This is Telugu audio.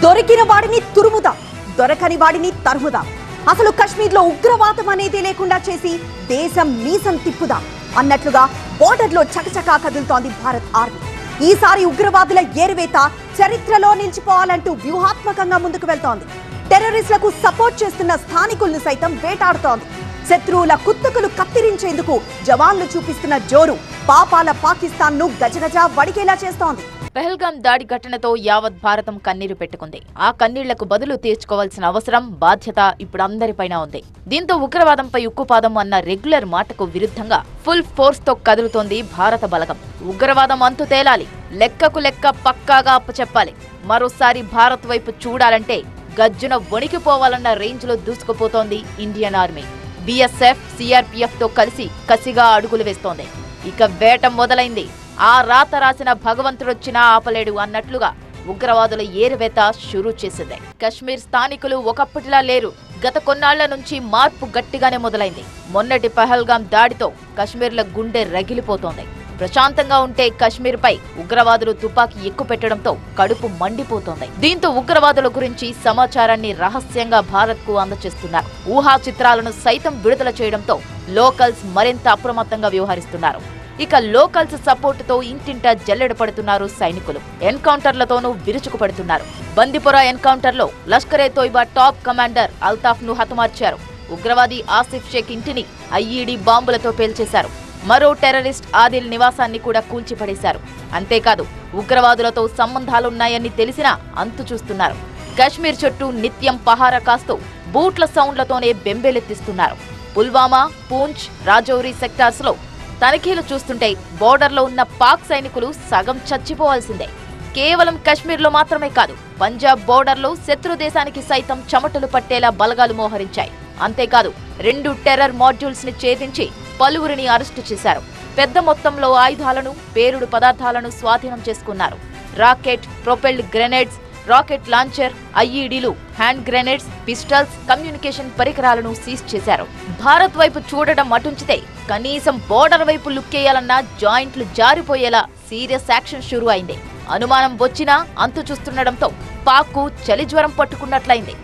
దొరికిన వాడిని తురుముదాం, దొరకని వాడిని తరుముదాం. అసలు కశ్మీర్లో ఉగ్రవాదం అనేది లేకుండా చేసి దేశం మీసం తిప్పుదాం అన్నట్లుగా బోర్డర్లో చకచకా కదులుతోంది భారత్ ఆర్మీ. ఈసారి ఉగ్రవాదుల ఏరువేత చరిత్రలో నిలిచిపోవాలంటూ వ్యూహాత్మకంగా ముందుకు వెళ్తోంది. టెర్రరిస్టులకు సపోర్ట్ చేస్తున్న స్థానికులను సైతం వేటాడుతోంది. శత్రువుల కుత్తకులు కత్తిరించేందుకు జవాన్లు చూపిస్తున్న జోరు పాపాల పాకిస్తాన్ ను గజగజ వడికేలా చేస్తోంది. పెహల్గాం దాడి ఘటనతో యావత్ భారతం కన్నీరు పెట్టుకుంది. ఆ కన్నీళ్లకు బదులు తీర్చుకోవాల్సిన అవసరం, బాధ్యత ఇప్పుడు అందరిపైన ఉంది. దీంతో ఉగ్రవాదంపై ఉక్కుపాదం అన్న రెగ్యులర్ మాటకు విరుద్ధంగా ఫుల్ ఫోర్స్ తో కదులుతోంది భారత బలగం. ఉగ్రవాదం అంతు తేలాలి, లెక్కకు లెక్క పక్కాగా అప్పచెప్పాలి. మరోసారి భారత్ వైపు చూడాలంటే గజ్జున వణికిపోవాలన్న రేంజ్ లో దూసుకుపోతోంది ఇండియన్ ఆర్మీ. బీఎస్ఎఫ్, సిఆర్పీఎఫ్ తో కలిసి కసిగా అడుగులు వేస్తోంది. ఇక వేట మొదలైంది. ఆ రాత రాసిన భగవంతుడొచ్చినా ఆపలేడు అన్నట్లుగా ఉగ్రవాదుల ఏరువేత షురూ చేసింది. కశ్మీర్ స్థానికులు ఒకప్పటిలా లేరు. గత కొన్నాళ్ల నుంచి మార్పు గట్టిగానే మొదలైంది. మొన్నటి పహల్గాం దాడితో కశ్మీర్ల గుండె రగిలిపోతోంది. ప్రశాంతంగా ఉంటే కశ్మీర్ పై ఉగ్రవాదులు తుపాకీ ఎక్కుపెట్టడంతో కడుపు మండిపోతోంది. దీంతో ఉగ్రవాదుల గురించి సమాచారాన్ని రహస్యంగా భారత్ కు అందజేస్తున్నారు. ఊహా చిత్రాలను సైతం విడుదల చేయడంతో లోకల్స్ మరింత అప్రమత్తంగా వ్యవహరిస్తున్నారు. ఇక లోకల్స్ సపోర్టుతో ఇంటింటా జల్లెడ పడుతున్నారు సైనికులు. ఎన్కౌంటర్లతోనూ విరుచుకుపడుతున్నారు. బందిపుర ఎన్కౌంటర్లో లష్కరే తోయిబా టాప్ కమాండర్ అల్తాఫ్ ను హతమార్చారు. ఉగ్రవాది ఆసిఫ్ షేక్ ఇంటిని ఐఈడీ బాంబులతో పేల్చేశారు. మరో టెర్రరిస్ట్ ఆదిల్ నివాసాన్ని కూడా కూల్చిపడేశారు. అంతేకాదు, ఉగ్రవాదులతో సంబంధాలున్నాయని తెలిసినా అంతు చూస్తున్నారు. కశ్మీర్ చుట్టూ నిత్యం పహారా కాస్తూ బూట్ల సౌండ్లతోనే బెంబేలెత్తిస్తున్నారు. పుల్వామా, పూంచ్, రాజౌరి సెక్టార్స్ లో తనిఖీలు చూస్తుంటే బోర్డర్లో ఉన్న పాక్ సైనికులు సగం చచ్చిపోవాల్సిందే. కేవలం కశ్మీర్లో మాత్రమే కాదు, పంజాబ్ బోర్డర్లో శత్రు దేశానికి సైతం చెమటలు పట్టేలా బలగాలు మోహరించాయి. అంతేకాదు, 2 టెర్రర్ మాడ్యూల్స్ ని ఛేదించి పలువురిని అరెస్టు చేశారు. పెద్ద మొత్తంలో ఆయుధాలను, పేలుడు పదార్థాలను స్వాధీనం చేసుకున్నారు. Rocket, propelled grenades, rocket launcher, ఐఈడీలు, హ్యాండ్ గ్రెనేడ్స్, పిస్టల్స్, కమ్యూనికేషన్ పరికరాలను సీజ్ చేశారు. భారత్ వైపు చూడడం అటుంచితే కనీసం బోర్డర్ వైపు లుక్కేయాలన్నా జాయింట్లు జారిపోయేలా సీరియస్ యాక్షన్ షురూ అయింది. అనుమానం వచ్చినా అంతు చూస్తుండటంతో పాక్కు చలి జ్వరం పట్టుకున్నట్లయింది.